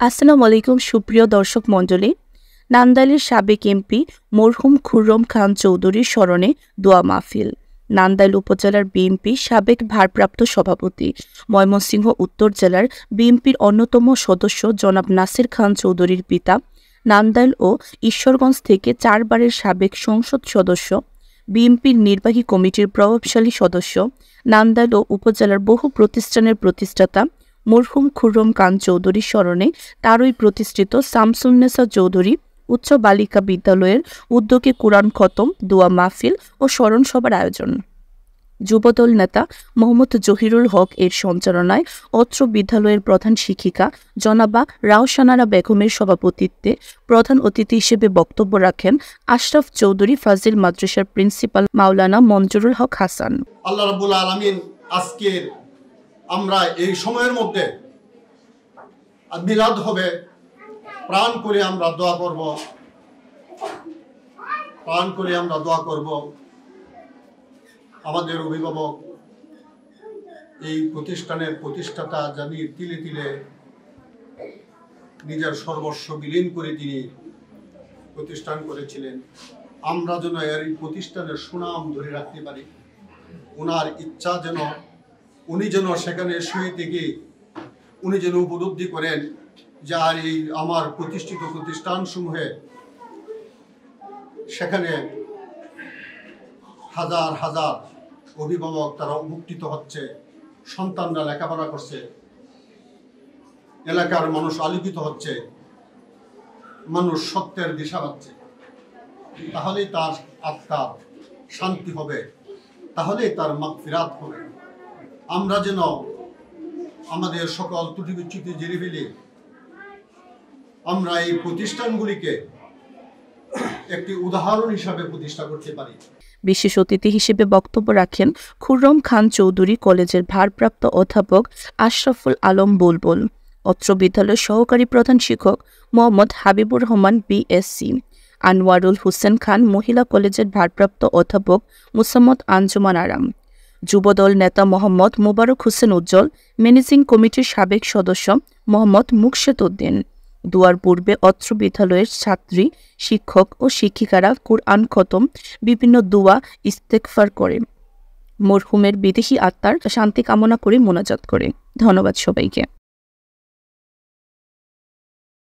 আসসালামু আলাইকুম সুপ্রিয় দর্শক মণ্ডলী। নান্দাইলের সাবেক এমপি মরহুম খুররম খান চৌধুরীর স্মরণে দোয়া মাহফিল। নান্দাইল উপজেলার বিএনপির সাবেক ভারপ্রাপ্ত সভাপতি, ময়মনসিংহ উত্তর জেলার বিএনপির অন্যতম সদস্য জনাব নাসির খান চৌধুরীর পিতা, নান্দাইল ও ঈশ্বরগঞ্জ থেকে 4 বারের সাবেক সংসদ সদস্য, বিএনপির নির্বাহী কমিটির প্রভাবশালী সদস্য, নান্দাইল ও উপজেলার বহু প্রতিষ্ঠানের প্রতিষ্ঠাতা মরহুম খুররম খান চৌধুরীর স্মরণে তারই প্রতিষ্ঠিত শামসুন্নেছা চৌধুরী উচ্চ বালিকা বিদ্যালয়ের উদ্যোগে কুরআন খতম, দোয়া মাহফিল ও স্মরণ সভার আয়োজন। যুবদল নেতা মোহাম্মদ জহিরুল হক এর সঞ্চালনায় অত্র বিদ্যালয়ের প্রধান শিক্ষিকা জনাবা রাওশানারা বেগমের সভাপতিত্বে প্রধান অতিথি হিসেবে বক্তব্য রাখেন আশরাফ চৌধুরী ফাজিল মাদ্রাসার প্রিন্সিপাল মাওলানা মঞ্জুরুল হক হাসান। আল্লাহ রাব্বুল আলামিন আজকের আমরা এই সময়ের মধ্যে মিলাদ হবে, প্রাণ করে আমরা দোয়া করব, আমাদের অভিভাবক, এই প্রতিষ্ঠানের প্রতিষ্ঠাতা, জানি তিলে তিলে নিজের সর্বস্ব বিলীন করে তিনি প্রতিষ্ঠান করেছিলেন। আমরা যেন এই প্রতিষ্ঠানের সুনাম ধরে রাখতে পারি। ওনার ইচ্ছা যেন উনি যেন সেখানে শুয়ে থেকে উনি যেন উপলব্ধি করেন যে আর এই আমার প্রতিষ্ঠিত প্রতিষ্ঠানসমূহে সেখানে হাজার হাজার অভিভাবক তারা উপকৃত হচ্ছে, সন্তানরা লেখাপড়া করছে, এলাকার মানুষ আলোকিত হচ্ছে, মানুষ সত্যের দিশা পাচ্ছে। তাহলেই তার আত্মার শান্তি হবে, তাহলেই তার মাগফিরাত হবে। আমরা যেন আমাদের সকল ত্রুটি বিচ্যুতি জেনে ফেলে আমরা এই প্রতিষ্ঠানগুলিকে একটি উদাহরণ হিসাবে প্রতিষ্ঠা করতে পারি। বিশেষ অতিথি হিসেবে বক্তব্য রাখেন খুররম খান চৌধুরী কলেজের ভারপ্রাপ্ত অধ্যাপক আশরাফুল আলম বুলবুল, অত্র বিদ্যালয়ের সহকারী প্রধান শিক্ষক মোহাম্মদ হাবিবুর রহমান বিএসসি, আনোয়ারুল হোসেন খান মহিলা কলেজের ভারপ্রাপ্ত অধ্যাপক মুসাম্মদ আঞ্জুমান আরাম, যুবদল নেতা মোহাম্মদ মোবারক হোসেন উজ্জ্বল, ম্যানেজিং কমিটির সাবেক সদস্য মোহাম্মদ মুকশেদ উদ্দিন। দোয়ার পূর্বে অত্র বিদ্যালয়ের ছাত্রী, শিক্ষক ও শিক্ষিকারা কুরআন খতম, বিভিন্ন দোয়া ইস্তেগফার করে মরহুমের বিদেহী আত্মার শান্তি কামনা করে মোনাজাত করে। ধন্যবাদ সবাইকে।